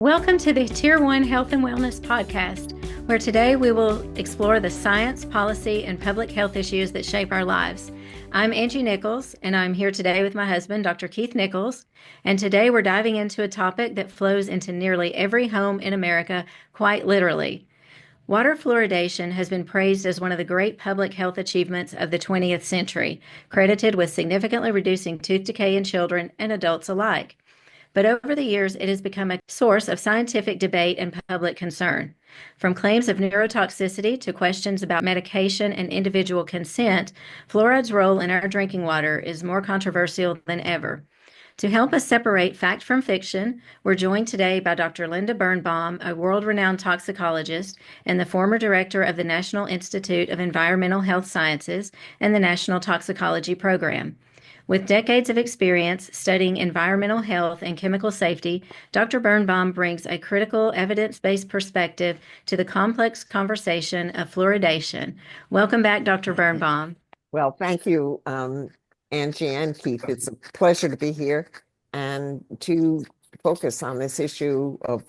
Welcome to the Tier 1 Health and Wellness Podcast, where today we will explore the science, policy, and public health issues that shape our lives. I'm Angie Nichols, and I'm here today with my husband, Dr. Keith Nichols. And today we're diving into a topic that flows into nearly every home in America, quite literally. Water fluoridation has been praised as one of the great public health achievements of the 20th century, credited with significantly reducing tooth decay in children and adults alike. But over the years, it has become a source of scientific debate and public concern. From claims of neurotoxicity to questions about medication and individual consent, fluoride's role in our drinking water is more controversial than ever. To help us separate fact from fiction, we're joined today by Dr. Linda Birnbaum, a world-renowned toxicologist and the former director of the National Institute of Environmental Health Sciences and the National Toxicology Program. With decades of experience studying environmental health and chemical safety, Dr. Birnbaum brings a critical, evidence-based perspective to the complex conversation of fluoridation. Welcome back, Dr. Birnbaum. Well, thank you, Angie and Keith. It's a pleasure to be here and to focus on this issue of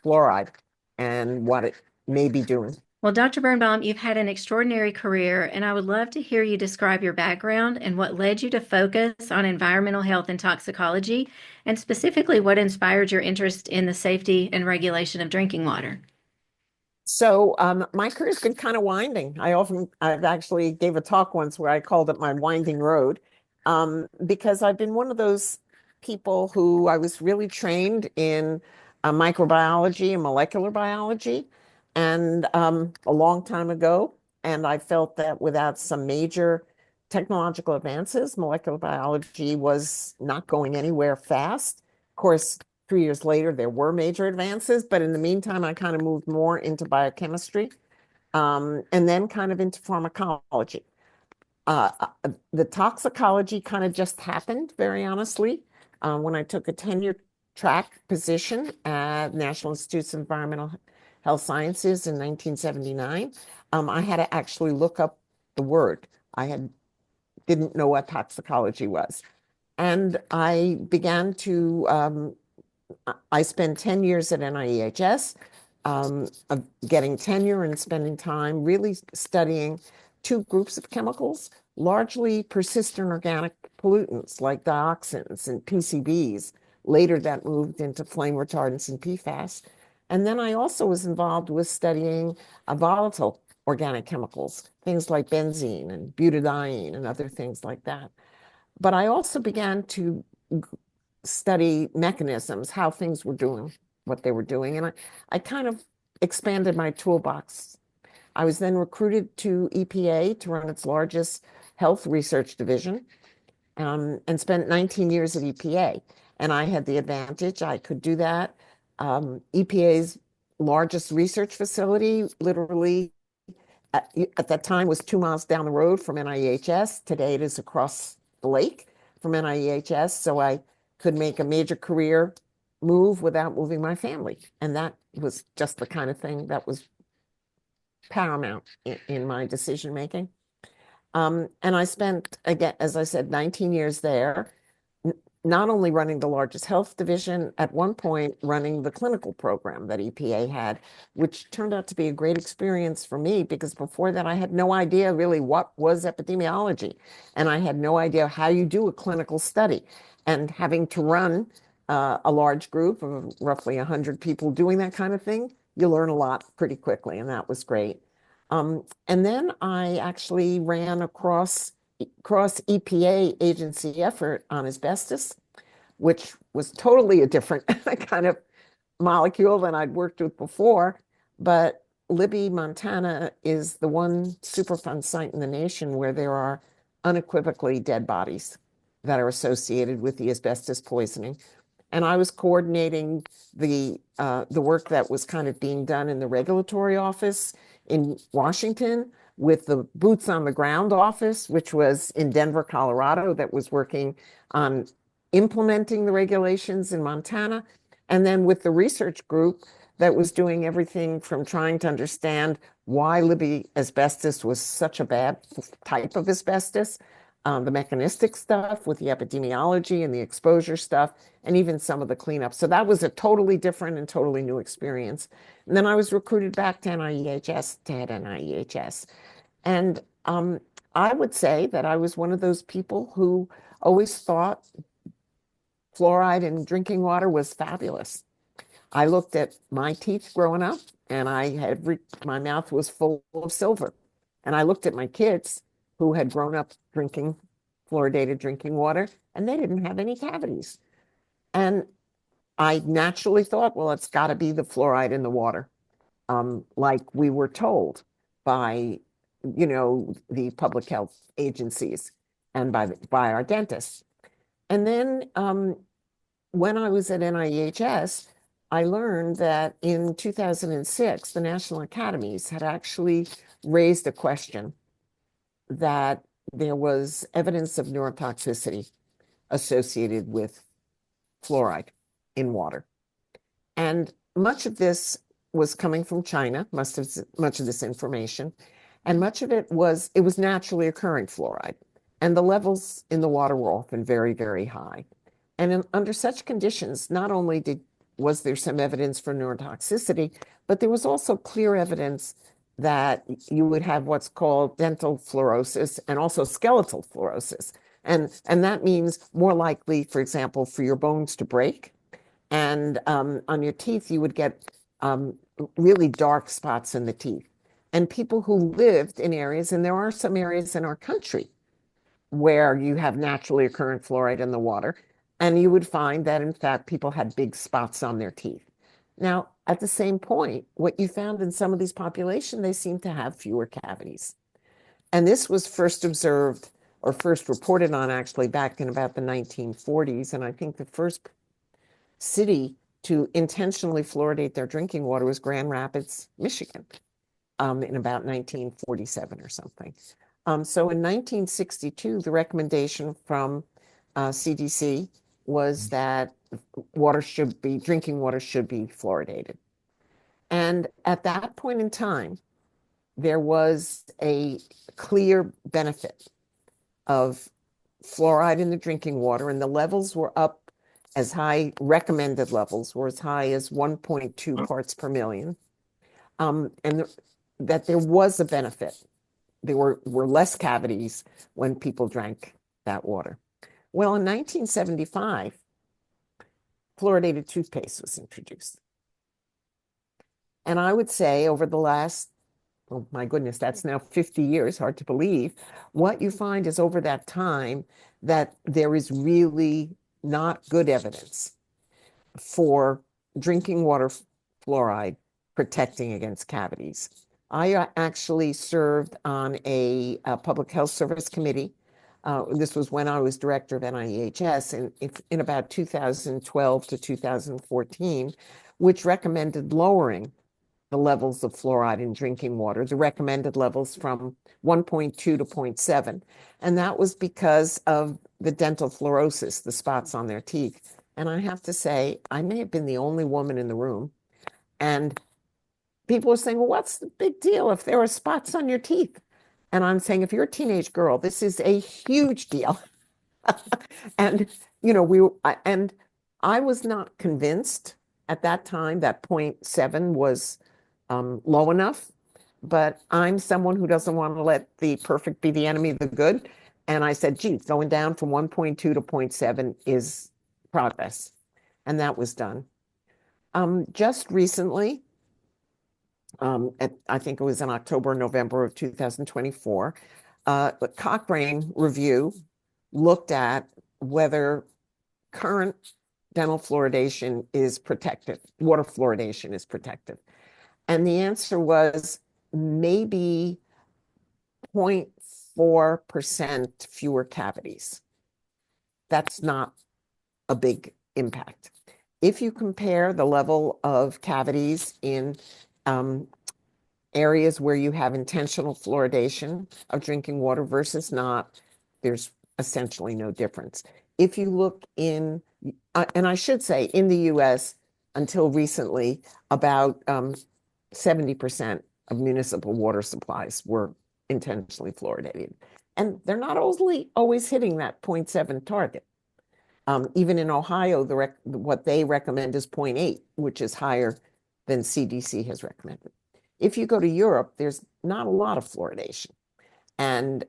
fluoride and what it may be doing. Well, Dr. Birnbaum, you've had an extraordinary career, and I would love to hear you describe your background and what led you to focus on environmental health and toxicology, and specifically what inspired your interest in the safety and regulation of drinking water. So my career's been kind of winding. I've actually gave a talk once where I called it my winding road, because I've been one of those people who I was really trained in microbiology and molecular biology. And a long time ago, and I felt that without some major technological advances, molecular biology was not going anywhere fast. Of course, 3 years later, there were major advances, but in the meantime, I kind of moved more into biochemistry, and then kind of into pharmacology. The toxicology kind of just happened, very honestly, when I took a tenure track position at National Institutes of Environmental Health Sciences in 1979. I had to actually look up the word. Didn't know what toxicology was. And I began to, I spent 10 years at NIEHS, getting tenure and spending time really studying two groups of chemicals, largely persistent organic pollutants like dioxins and PCBs. Later that moved into flame retardants and PFAS. And then I also was involved with studying volatile organic chemicals, things like benzene and butadiene and other things like that. But I also began to study mechanisms, how things were doing, what they were doing. And I kind of expanded my toolbox. I was then recruited to EPA to run its largest health research division, and spent 19 years at EPA. And I had the advantage, I could do that. EPA's largest research facility, literally at that time, was 2 miles down the road from NIEHS. Today it is across the lake from NIEHS. So I could make a major career move without moving my family. And that was just the kind of thing that was paramount in my decision making. And I spent, again, as I said, 19 years there, not only running the largest health division, at one point running the clinical program that EPA had, which turned out to be a great experience for me, because before that I had no idea really what was epidemiology, and I had no idea how you do a clinical study. And having to run a large group of roughly 100 people doing that kind of thing, you learn a lot pretty quickly, and that was great. And then I actually ran across EPA agency effort on asbestos, which was totally a different kind of molecule than I'd worked with before. But Libby, Montana is the one Superfund site in the nation where there are unequivocally dead bodies that are associated with the asbestos poisoning. And I was coordinating the work that was kind of being done in the regulatory office in Washington, with the boots on the ground office, which was in Denver, Colorado, that was working on implementing the regulations in Montana, and then with the research group that was doing everything from trying to understand why Libby asbestos was such a bad type of asbestos, the mechanistic stuff with the epidemiology and the exposure stuff, and even some of the cleanup. So that was a totally different and totally new experience. And then I was recruited back to NIEHS, to head NIEHS. And I would say that I was one of those people who always thought fluoride in drinking water was fabulous. I looked at my teeth growing up, and my mouth was full of silver. And I looked at my kids who had grown up drinking fluoridated drinking water, and they didn't have any cavities. And I naturally thought, well, it's got to be the fluoride in the water, like we were told by, the public health agencies and by our dentists. And then when I was at NIEHS, I learned that in 2006, the National Academies had actually raised a question that there was evidence of neurotoxicity associated with fluoride in water. And much of this was coming from China, much of this information, and much of it was naturally occurring fluoride. And the levels in the water were often very, very high. And under such conditions, not only was there some evidence for neurotoxicity, but there was also clear evidence that you would have what's called dental fluorosis and also skeletal fluorosis. And that means more likely, for example, for your bones to break. And on your teeth, you would get really dark spots in the teeth. And people who lived in areas, and there are some areas in our country where you have naturally occurring fluoride in the water, and you would find that, in fact, people had big spots on their teeth. Now, at the same point, what you found in some of these populations, they seem to have fewer cavities. And this was first observed or first reported on actually back in about the 1940s. And I think the first city to intentionally fluoridate their drinking water was Grand Rapids, Michigan, in about 1947 or something. So in 1962, the recommendation from CDC was that drinking water should be fluoridated. And at that point in time, there was a clear benefit of fluoride in the drinking water, and the levels were up as high, recommended levels were as high as 1.2 parts per million, and that there was a benefit. There were less cavities when people drank that water. Well, in 1975, fluoridated toothpaste was introduced. And I would say over the last, oh my goodness, that's now 50 years, hard to believe, what you find is over that time that there is really not good evidence for drinking water fluoride protecting against cavities. I actually served on a public health service committee. This was when I was director of NIEHS in about 2012 to 2014, which recommended lowering the levels of fluoride in drinking water, the recommended levels from 1.2 to 0.7. And that was because of the dental fluorosis, the spots on their teeth. And I have to say, I may have been the only woman in the room. And people are saying, well, what's the big deal if there are spots on your teeth? And I'm saying, if you're a teenage girl, this is a huge deal. And, and I was not convinced at that time that 0.7 was low enough, but I'm someone who doesn't want to let the perfect be the enemy of the good. And I said, gee, going down from 1.2 to 0.7 is progress. And that was done. Just recently, I think it was in October, November of 2024, the Cochrane review looked at whether current dental fluoridation is protective, water fluoridation is protective. And the answer was maybe 0.4% fewer cavities. That's not a big impact. If you compare the level of cavities in areas where you have intentional fluoridation of drinking water versus not, there's essentially no difference. If you look in, and I should say in the US, until recently, about 70% of municipal water supplies were intentionally fluoridated. And they're not always hitting that zero point 0.7 target. Even in Ohio, what they recommend is 0.8, which is higher than CDC has recommended. If you go to Europe, there's not a lot of fluoridation, and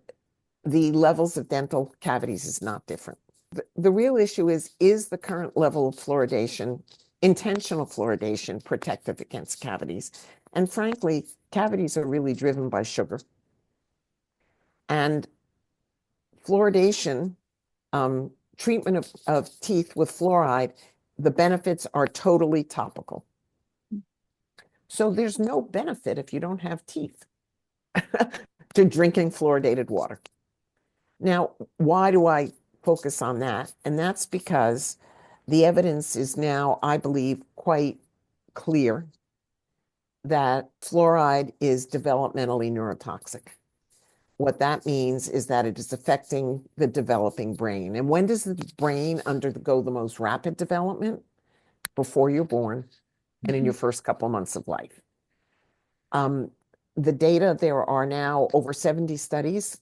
the levels of dental cavities is not different. The real issue is the current level of fluoridation, intentional fluoridation, protective against cavities? And frankly, cavities are really driven by sugar. And fluoridation, treatment of teeth with fluoride, the benefits are totally topical. So there's no benefit if you don't have teeth to drinking fluoridated water. Now, why do I focus on that? And that's because the evidence is now, I believe, quite clear that fluoride is developmentally neurotoxic. What that means is that it is affecting the developing brain. And when does the brain undergo the most rapid development? Before you're born and in your first couple months of life. The data, there are now over 70 studies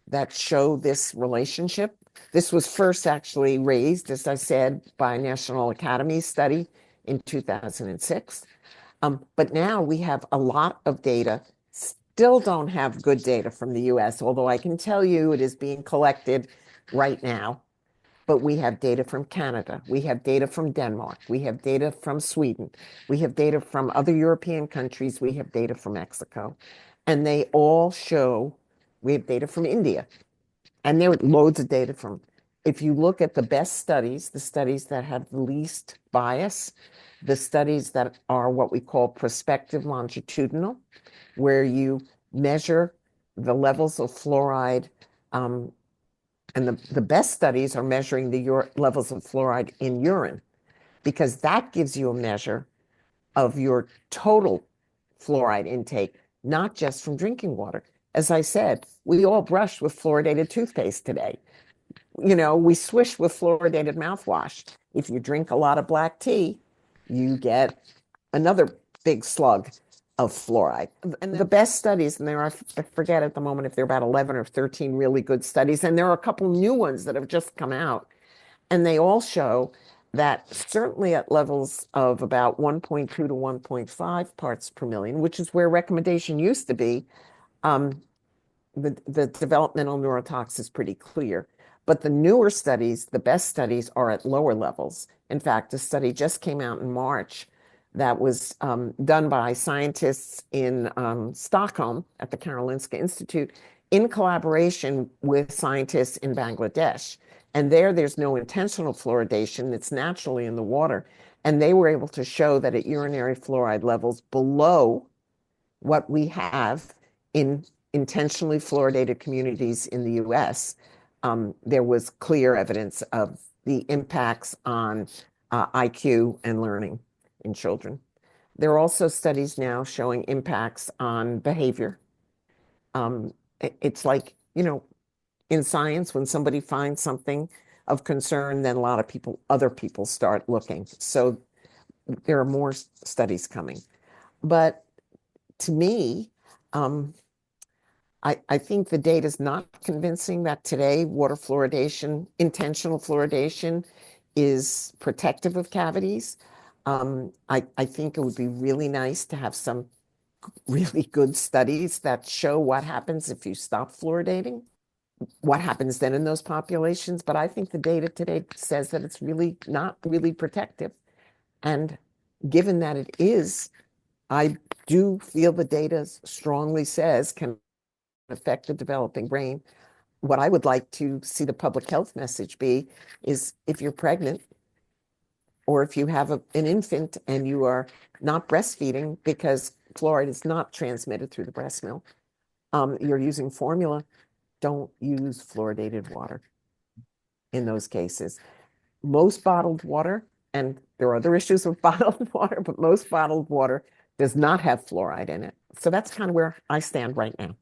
that show this relationship. This was first actually raised, as I said, by a National Academy study in 2006. But now we have a lot of data. Still don't have good data from the US, although I can tell you it is being collected right now. But we have data from Canada, we have data from Denmark, we have data from Sweden, we have data from other European countries, we have data from Mexico. And they all show, we have data from India. And there are loads of data from, if you look at the best studies, the studies that have the least bias, the studies that are what we call prospective longitudinal, where you measure the levels of fluoride, and the best studies are measuring the levels of fluoride in urine, because that gives you a measure of your total fluoride intake, not just from drinking water. As I said, we all brush with fluoridated toothpaste today. You know, we swish with fluoridated mouthwash. If you drink a lot of black tea, you get another big slug of fluoride. And the best studies, and there are, I forget at the moment if there are about 11 or 13 really good studies, and there are a couple new ones that have just come out, and they all show that certainly at levels of about 1.2 to 1.5 parts per million, which is where recommendation used to be, the developmental neurotox is pretty clear. But the newer studies, the best studies, are at lower levels. In fact, a study just came out in March that was done by scientists in Stockholm at the Karolinska Institute in collaboration with scientists in Bangladesh. And there's no intentional fluoridation, it's naturally in the water. And they were able to show that at urinary fluoride levels below what we have in intentionally fluoridated communities in the US, there was clear evidence of the impacts on IQ and learning in children. There are also studies now showing impacts on behavior. It's like, you know, in science, when somebody finds something of concern, then a lot of other people start looking. So there are more studies coming. But to me, I think the data is not convincing that today water fluoridation, intentional fluoridation, is protective of cavities. I think it would be really nice to have some really good studies that show what happens if you stop fluoridating, what happens then in those populations. But I think the data today says that it's really not really protective. And given that it is, I do feel the data strongly says can affect the developing brain. What I would like to see the public health message be is if you're pregnant or if you have an infant and you are not breastfeeding because fluoride is not transmitted through the breast milk, you're using formula, don't use fluoridated water in those cases. Most bottled water, and there are other issues with bottled water, but most bottled water does not have fluoride in it. So that's kind of where I stand right now.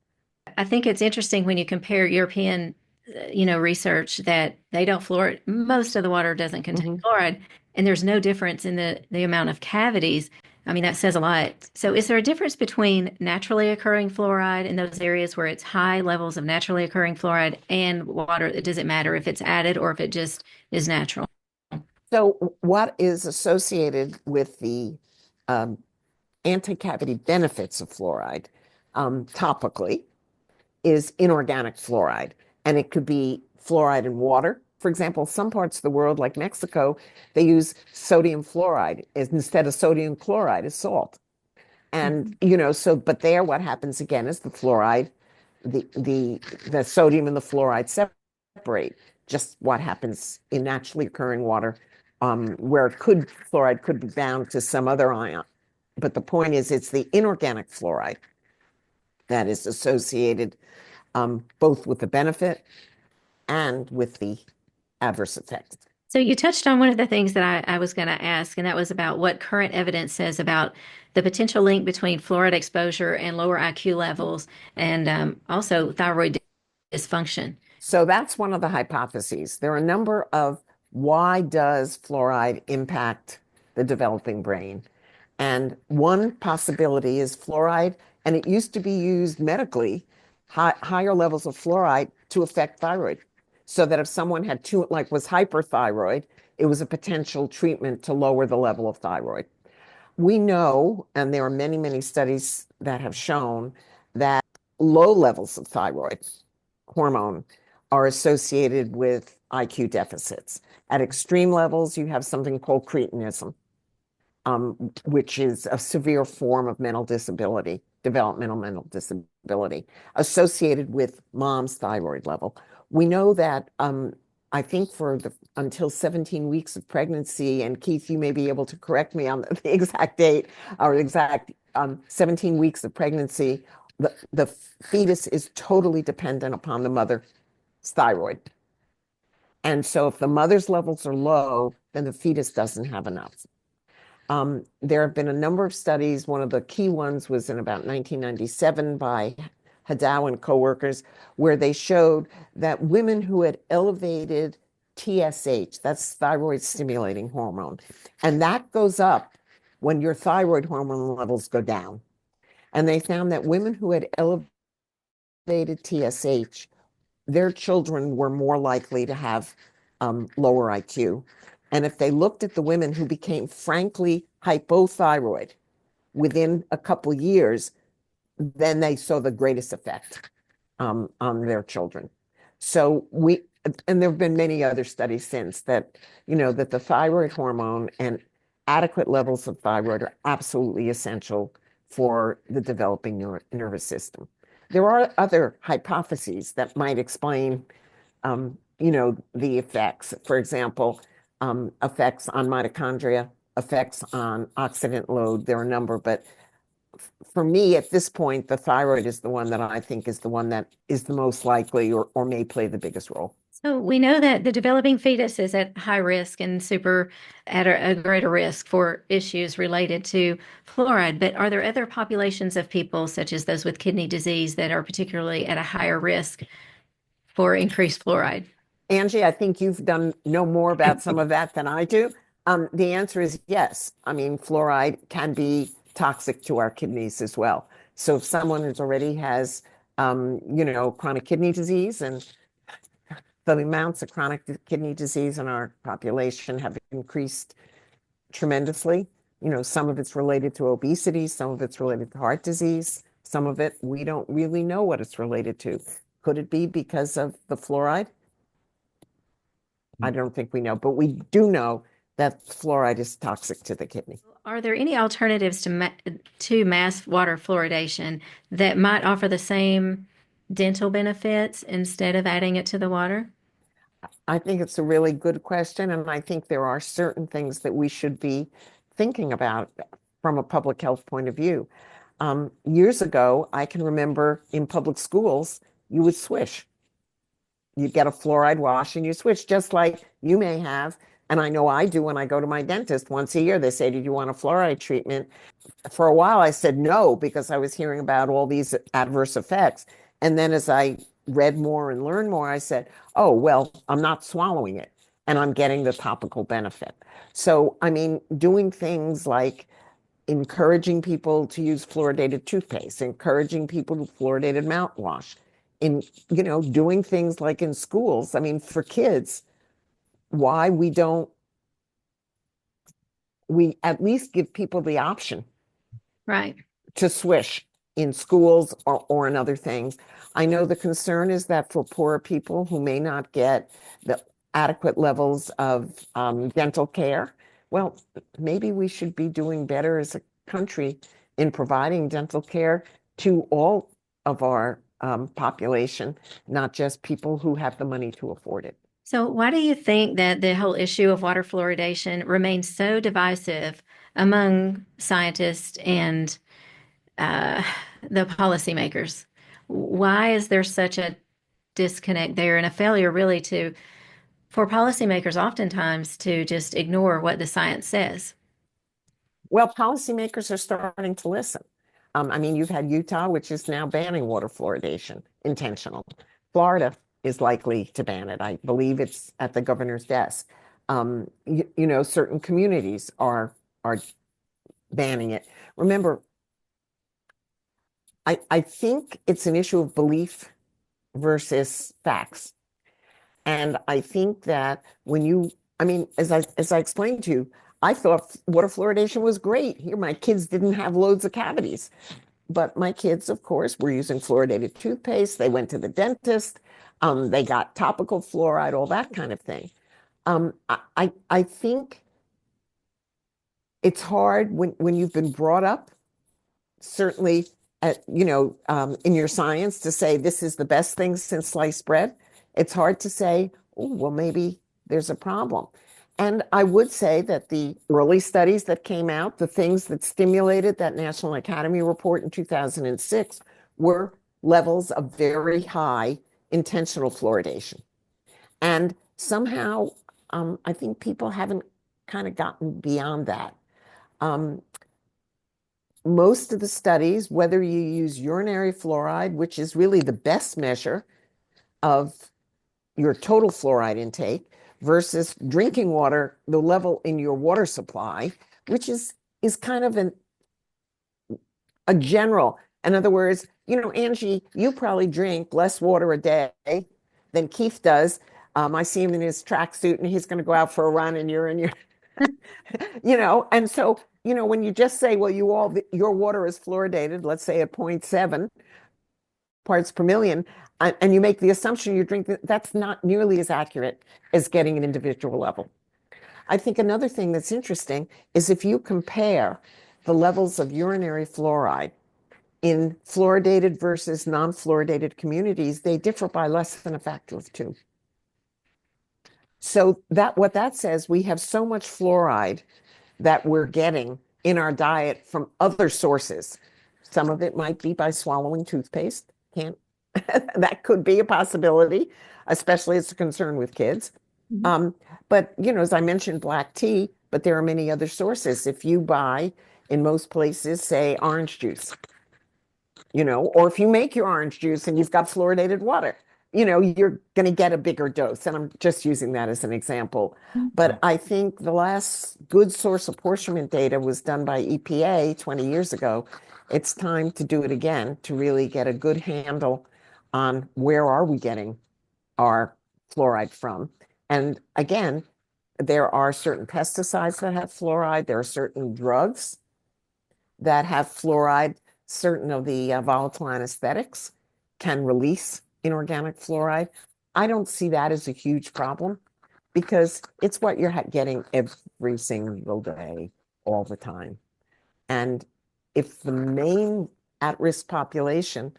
I think it's interesting when you compare European, research that they don't most of the water doesn't contain fluoride, and there's no difference in the amount of cavities. I mean, that says a lot. So, is there a difference between naturally occurring fluoride in those areas where it's high levels of naturally occurring fluoride and water? Does it matter if it's added or if it just is natural? So what is associated with the um, anti-cavity benefits of fluoride topically is inorganic fluoride. And it could be fluoride in water. For example, some parts of the world, like Mexico, they use sodium fluoride instead of sodium chloride as salt. And, so, but there, what happens again is the fluoride, the sodium and the fluoride separate. Just what happens in naturally occurring water, where fluoride could be bound to some other ion. But the point is, it's the inorganic fluoride that is associated both with the benefit and with the adverse effects. So you touched on one of the things that I was going to ask, and that was about what current evidence says about the potential link between fluoride exposure and lower IQ levels and also thyroid dysfunction. So that's one of the hypotheses. There are a number of why does fluoride impact the developing brain? And one possibility is fluoride, and it used to be used medically, higher levels of fluoride to affect thyroid. So that if someone had was hyperthyroid, it was a potential treatment to lower the level of thyroid. We know, and there are many, many studies that have shown that low levels of thyroid hormone are associated with IQ deficits. At extreme levels, you have something called cretinism, which is a severe form of mental disability, developmental mental disability, associated with mom's thyroid level. We know that I think until 17 weeks of pregnancy, and Keith, you may be able to correct me on the exact date or exact 17 weeks of pregnancy, the fetus is totally dependent upon the mother's thyroid. And so if the mother's levels are low, then the fetus doesn't have enough. There have been a number of studies. One of the key ones was in about 1997 by Hadow and co-workers, where they showed that women who had elevated TSH, that's thyroid stimulating hormone, and that goes up when your thyroid hormone levels go down. And they found that women who had elevated TSH, their children were more likely to have lower IQ. And if they looked at the women who became frankly hypothyroid within a couple of years, then they saw the greatest effect on their children. So and there have been many other studies since that, that the thyroid hormone and adequate levels of thyroid are absolutely essential for the developing nervous system. There are other hypotheses that might explain, the effects. For example, effects on mitochondria, effects on oxidant load. There are a number, but for me, at this point, the thyroid is the one that I think is the one that is the most likely or may play the biggest role. So we know that the developing fetus is at high risk and at a greater risk for issues related to fluoride. But are there other populations of people, such as those with kidney disease, that are particularly at a higher risk for increased fluoride? Angie, I think you've know more about some of that than I do. The answer is yes. I mean, fluoride can be toxic to our kidneys as well. So if someone already has, chronic kidney disease, and the amounts of chronic kidney disease in our population have increased tremendously. Some of it's related to obesity, some of it's related to heart disease, some of it we don't really know what it's related to. Could it be because of the fluoride? I don't think we know, but we do know that fluoride is toxic to the kidney. Are there any alternatives to mass water fluoridation that might offer the same dental benefits instead of adding it to the water? I think it's a really good question, and I think there are certain things that we should be thinking about from a public health point of view. Years ago, I can remember in public schools, you would swish. You get a fluoride wash and you switch, just like you may have. And I know I do when I go to my dentist once a year. They say, "Did you want a fluoride treatment?" For a while, I said no, because I was hearing about all these adverse effects. And then as I read more and learned more, I said, oh, well, I'm not swallowing it and I'm getting the topical benefit. So, I mean, doing things like encouraging people to use fluoridated toothpaste, encouraging people to fluoridated mouthwash, in, doing things like in schools. I mean, for kids, why we at least give people the option Right. to swish in schools or in other things. I know the concern is that for poorer people who may not get the adequate levels of dental care, well, maybe we should be doing better as a country in providing dental care to all of our population, not just people who have the money to afford it. So, why do you think that the whole issue of water fluoridation remains so divisive among scientists and uh, the policymakers? Why is there such a disconnect there and a failure, really, for policymakers oftentimes to just ignore what the science says? Well, policymakers are starting to listen. I mean, you've had Utah, which is now banning water fluoridation, intentional. Florida is likely to ban it. I believe it's at the governor's desk. Certain communities are banning it. Remember, I think it's an issue of belief versus facts. And I think that as I explained to you, I thought water fluoridation was great. Here, my kids didn't have loads of cavities. But my kids, of course, were using fluoridated toothpaste. They went to the dentist. They got topical fluoride, all that kind of thing. I think it's hard when you've been brought up, certainly in your science, to say this is the best thing since sliced bread. It's hard to say, oh, well, maybe there's a problem. And I would say that the early studies that came out, the things that stimulated that National Academy report in 2006, were levels of very high intentional fluoridation. And somehow, I think people haven't kind of gotten beyond that. Most of the studies, whether you use urinary fluoride, which is really the best measure of your total fluoride intake, versus drinking water, the level in your water supply, which is kind of a general. In other words, Angie, you probably drink less water a day than Keith does. I see him in his tracksuit and he's going to go out for a run and you're in your, and so, when you just say, well, your water is fluoridated, let's say at 0.7 parts per million, and you make the assumption you drink that's not nearly as accurate as getting an individual level. I think another thing that's interesting is if you compare the levels of urinary fluoride in fluoridated versus non-fluoridated communities, they differ by less than a factor of 2. So what that says, we have so much fluoride that we're getting in our diet from other sources. Some of it might be by swallowing toothpaste. That could be a possibility, especially as a concern with kids. Mm-hmm. But, as I mentioned, black tea, but there are many other sources. If you buy, in most places, say, orange juice, or if you make your orange juice and you've got fluoridated water, you're going to get a bigger dose. And I'm just using that as an example. But I think the last good source apportionment data was done by EPA 20 years ago. It's time to do it again to really get a good handle on where are we getting our fluoride from. And again, there are certain pesticides that have fluoride. There are certain drugs that have fluoride. Certain of the volatile anesthetics can release inorganic fluoride. I don't see that as a huge problem because it's what you're getting every single day, all the time. And if the main at-risk population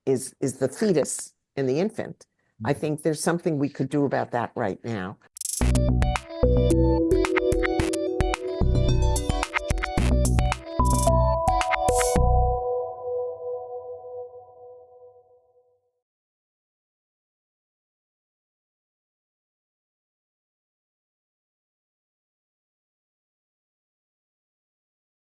is the fetus and the infant, I think there's something we could do about that right now.